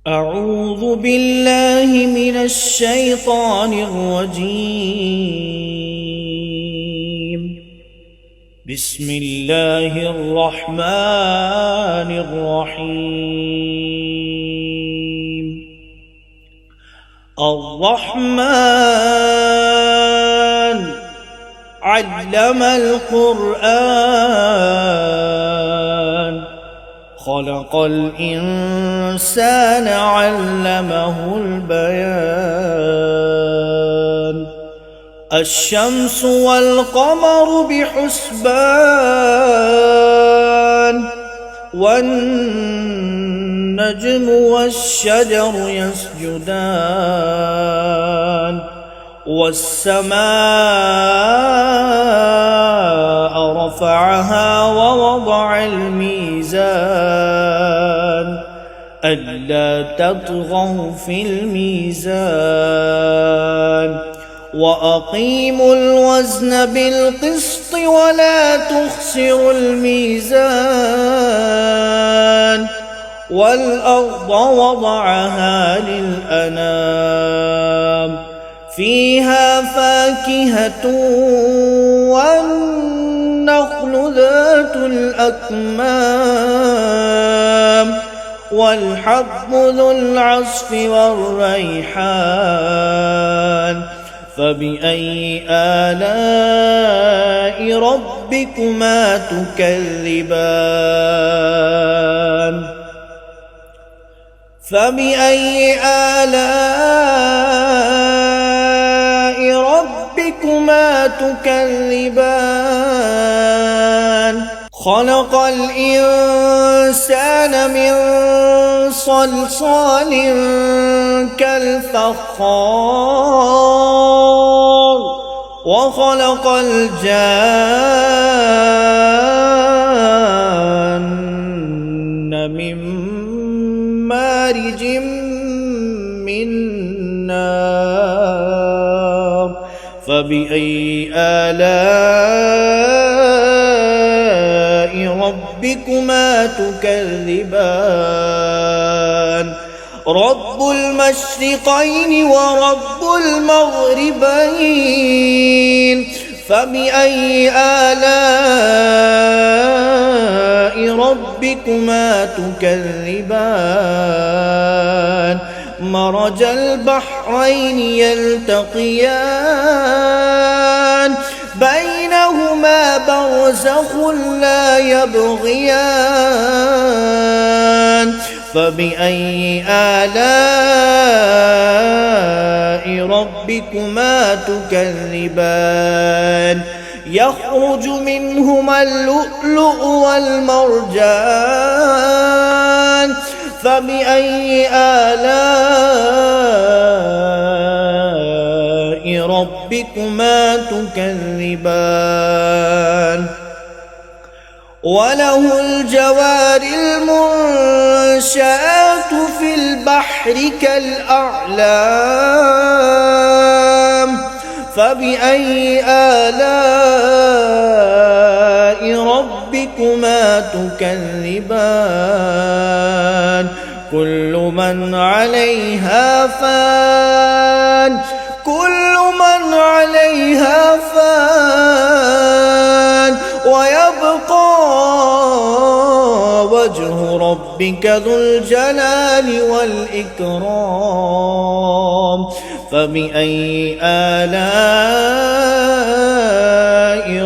أعوذ بالله من الشيطان الرجيم. بسم الله الرحمن الرحيم. الرحمن علم القرآن، خلق الإنسان علمه البيان. الشمس والقمر بحسبان، والنجم والشجر يسجدان. والسماء رفعها ووضع الميزان، ألا تطغوا في الميزان. وأقيموا الوزن بالقسط ولا تخسروا الميزان. والأرض وضعها للأنام، فيها فاكهة والنخل ذات الأكمام، والحب ذو العصف والريحان. فبأي آلاء ربكما تكذبان؟ فبأي آلاء ربكما تكذبان؟ خلق الإنسان من صلصال كالفخار، وخلق الجان من مارج من نار. فبأي آلاء ربكما تكذبان؟ رب المشرقين ورب المغربين. فبأي آلاء ربكما تكذبان؟ مرج البحرين يلتقيان، بينهما برزخ لا يبغيان. فبأي آلاء ربكما تكذبان؟ يخرج منهما اللؤلؤ والمرجان. فبأي آلاء ربكما تكذبان؟ وله الجوار المنشآت في البحر كالأعلام. فبأي آلاء ربكما تكذبان؟ كل من عليها فان، كل من عليها فان. ويبقى وجه ربك ذو الجلال والإكرام. فبأي آلاء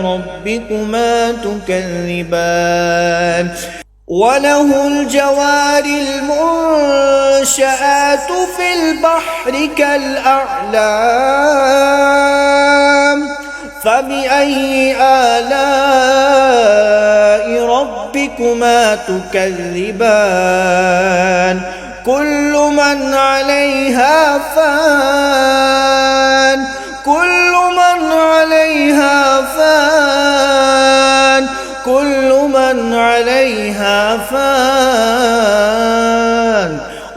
ربكما تكذبان؟ وله الجوار المنشآت في البحر كالأعلام. فبأي آلاء ربكما تكذبان؟ كل من عليها فان، كل من عليها فان، كل من عليها فان.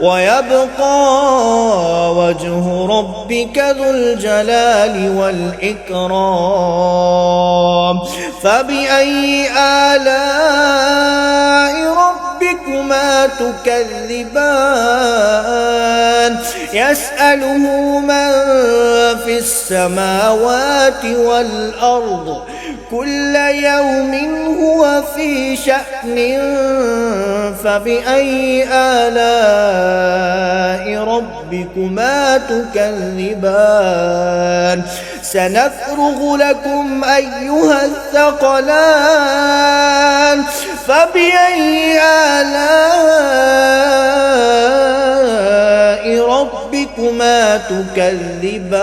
ويبقى وجه ربك ذو الجلال والإكرام. فبأي آلاء ربكما تكذبان؟ يسأله من في السماوات والأرض كل يوم هو في شأن فبأي آلاء ربكما تكذبان سنفرغ لكم أيها الثقلان فبأي آلاء ربكما تكذبان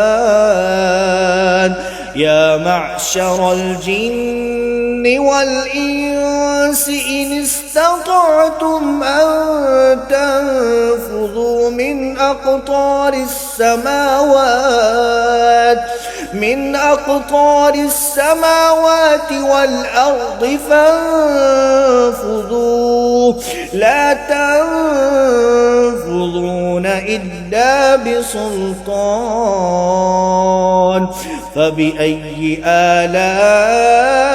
يا معشر الجن والإنس إن استطعتم أن تنفذوا من أقطار السماوات والأرض فانفذوا لا تنفذون إلا بسلطان فبأي آلاء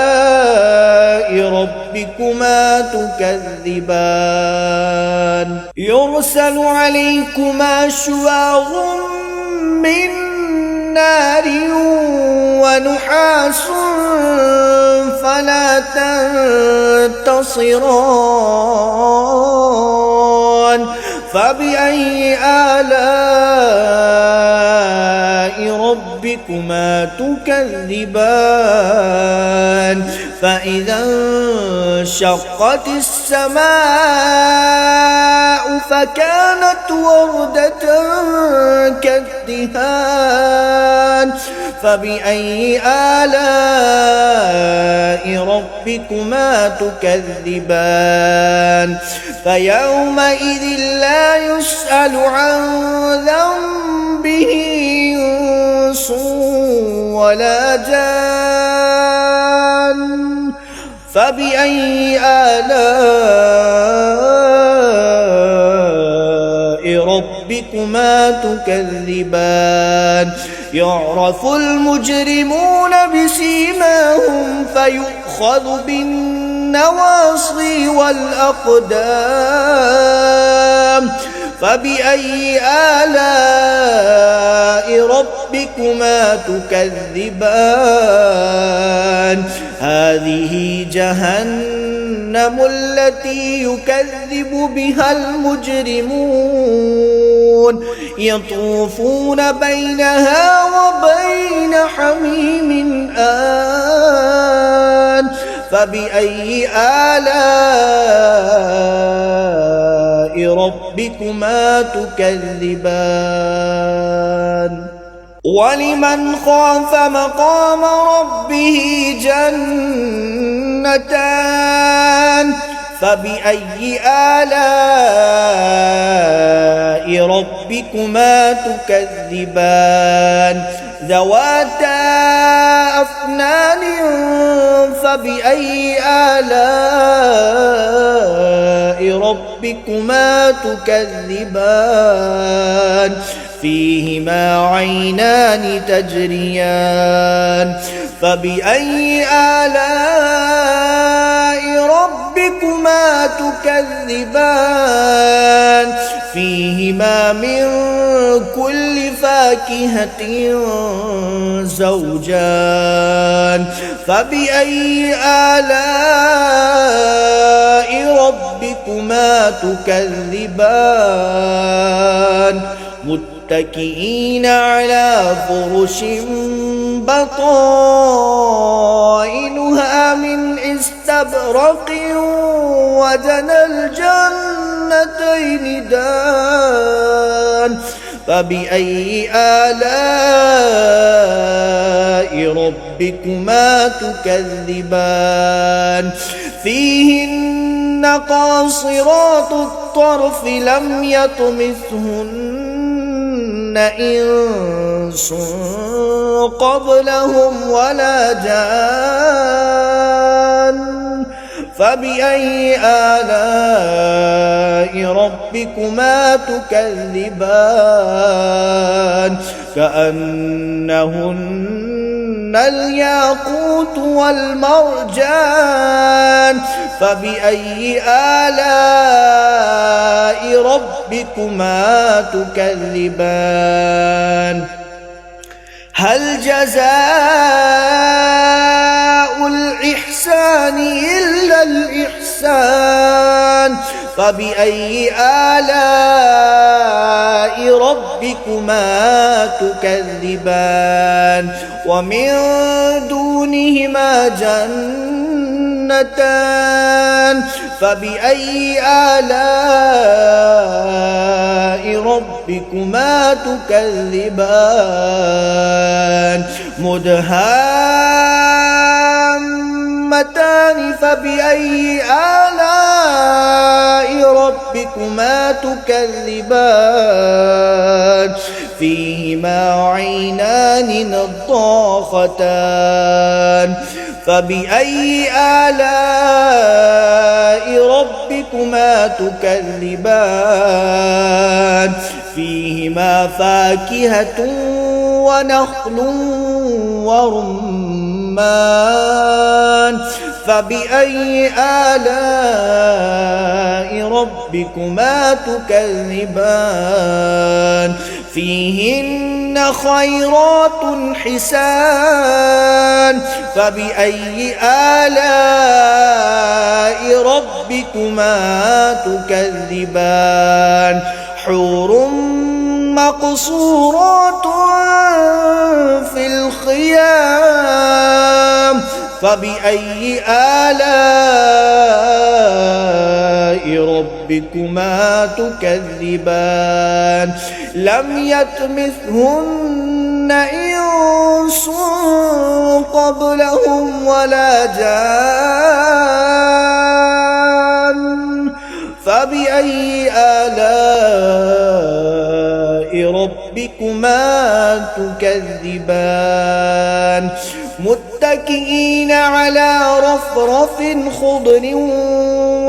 ربكما تكذبان يرسل عليكما شواظ من نار ونحاس فلا تنتصران فبأي آلاء ربكما تكذبان فإذا انشقت السماء فكانت وردة كالدهان فبأي آلاء ربكما تكذبان فيومئذ لا يسأل عن ذنبه إنس ولا جان فبأي آلاء ربكما تكذبان يعرف المجرمون بسيماهم فيؤخذ بالنواصي والأقدام فبأي آلاء ربكما تكذبان هذه جهنم التي يكذب بها المجرمون يطوفون بينها وبين حميم آن فبأي آلاء ربكما تكذبان ولمن خاف مقام ربه جنتان فبأي آلاء ربكما تكذبان ذواتا أفنان فبأي آلاء ربكما تكذبان فيهما عينان تجريان فبأي آلاء ربكما تكذبان فيهما من كل فاكهة زوجان فبأي آلاء ربكما تكذبان متكئين على فرش بطائنها من استبرق وجنى الجنتين دان فبأي آلاء ربكما تكذبان فيهن قاصرات الطرف لم يطمثهن إنس قبلهم ولا جان فبأي آلاء ربكما تكذبان كأنهن الياقوت والمرجان فبأي آلاء ربكما تكذبان هل جزاء الإحسان إلا الإحسان فبأي آلاء ربكما تكذبان ومن دونهما جنتان فبأي آلاء ربكما تكذبان مدهامتان فبأي آلاء ربكما تكذبان فيهما عينان نضاختان فبأي آلاء ربكما تكذبان فيهما فاكهة ونخل ورمان فبأي آلاء ربكما تكذبان فيهن خيرات حسان فبأي آلاء ربكما تكذبان حور مقصورات في الخيام فبأي آلاء ربكما تكذبان لم يطمثهن إنس قبلهم ولا جان فبأي آلاء ربكما تكذبان متكئين على رفرف خضر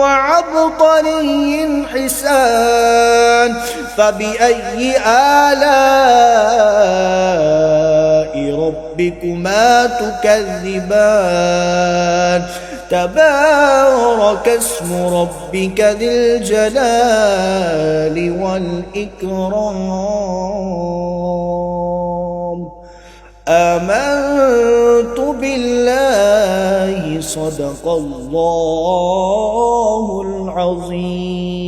وعبقري حسان فبأي آلاء ربكما تكذبان تبارك اسم ربك ذي الجلال والإكرام آمنت بالله صدق الله العظيم.